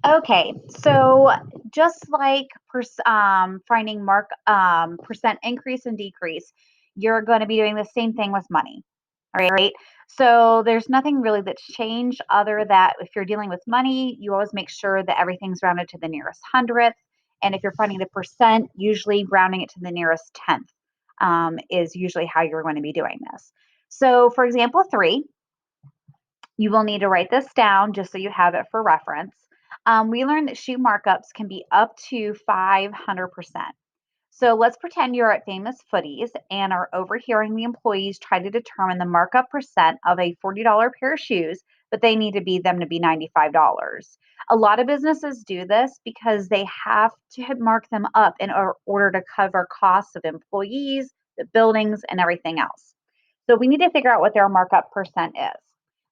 Okay, so just like finding percent increase and decrease, you're going to be doing the same thing with money. All right. So there's nothing really that's changed other that if you're dealing with money, you always make sure that everything's rounded to the nearest hundredth. And if you're finding the percent, usually rounding it to the nearest tenth is usually how you're going to be doing this. So, for example, three, you will need to write this down just so you have it for reference. We learned that shoe markups can be up to 500%. So let's pretend you're at Famous Footies and are overhearing the employees try to determine the markup percent of a $40 pair of shoes, but they need to be them to be $95. A lot of businesses do this because they have to mark them up in order to cover costs of employees, the buildings, and everything else. So we need to figure out what their markup percent is.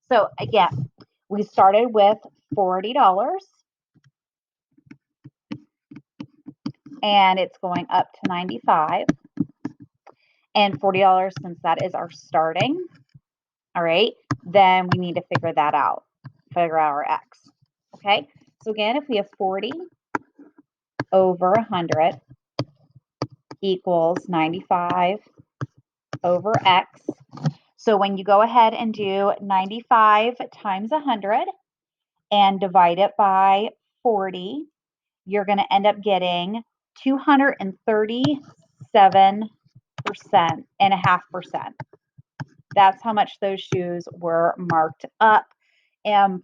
So again, we started with $40 and it's going up to 95 and $40 since that is our starting. All right, then we need to figure that out, figure out our X. Okay, so again, if we have 40 over 100 equals 95 over X. So when you go ahead and do 95 times 100 and divide it by 40, you're going to end up getting 237% and a half percent. That's how much those shoes were marked up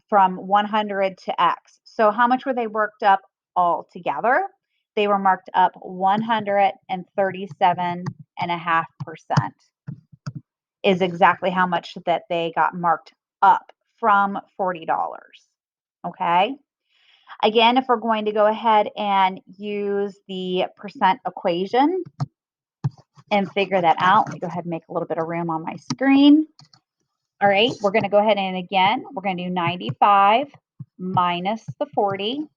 from 100 to X. So how much were they worked up all together? They were marked up 137.5% is exactly how much that they got marked up from $40. Okay. Again, if we're going to go ahead and use the percent equation and figure that out, let me go ahead and make a little bit of room on my screen. All right, we're going to go ahead and again, we're going to do 95 minus the 40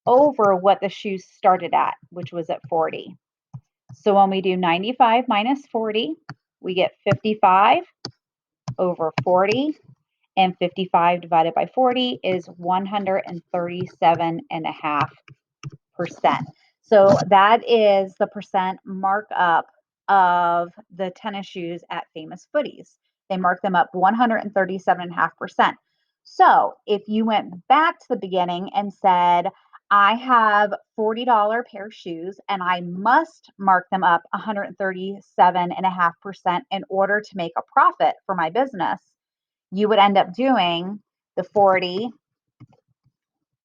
over what the shoes started at, which was at 40. So when we do 95 minus 40, we get 55 over 40, and 55 divided by 40 is 137.5%. So that is the percent markup of the tennis shoes at Famous Footies. They mark them up 137.5%. So if you went back to the beginning and said, I have $40 pair of shoes and I must mark them up 137.5% in order to make a profit for my business, you would end up doing the 40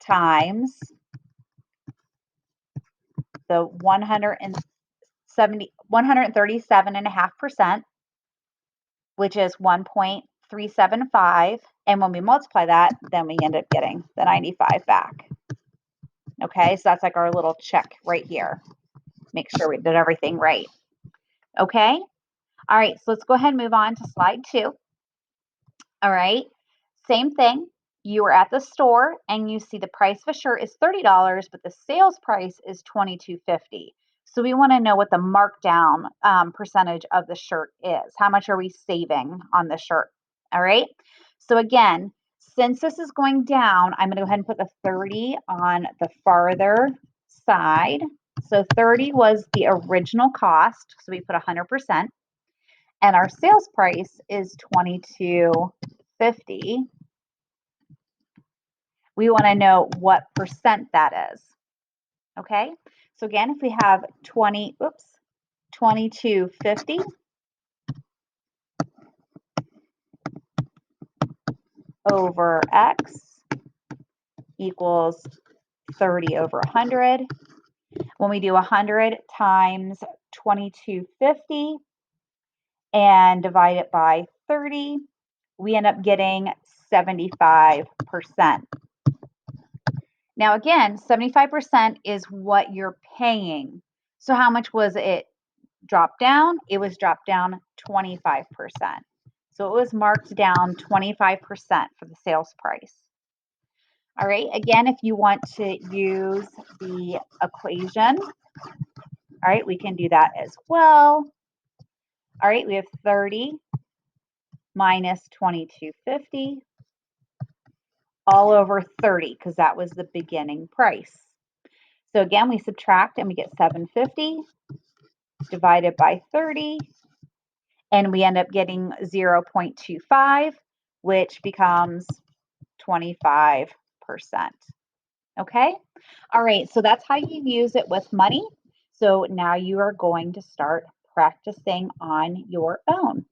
times the 137.5%, which is 1.375. And when we multiply that, then we end up getting the 95 back. Okay, so that's like our little check right here. Make sure we did everything right. Okay, all right, so let's go ahead and move on to slide 2. All right, same thing. You are at the store and you see the price of a shirt is $30, but the sales price is $22.50. So we want to know what the markdown percentage of the shirt is. How much are we saving on the shirt? All right. So again, since this is going down, I'm going to go ahead and put the 30 on the farther side. So 30 was the original cost. So we put 100%. And our sales price is $22.50. We want to know what percent that is. Okay, so again, if we have 22.50 over X equals 30 over 100. When we do 100 times 22.50 and divide it by 30, we end up getting 75%. Now again, 75% is what you're paying. So how much was it dropped down? It was dropped down 25%. So it was marked down 25% for the sales price. All right, again, if you want to use the equation, all right, we can do that as well. All right, we have 30 minus 22.50 all over 30 because that was the beginning price. So again, we subtract and we get 750 divided by 30, and we end up getting 0.25, which becomes 25%. Okay? All right, so that's how you use it with money. So now you are going to start practicing on your own.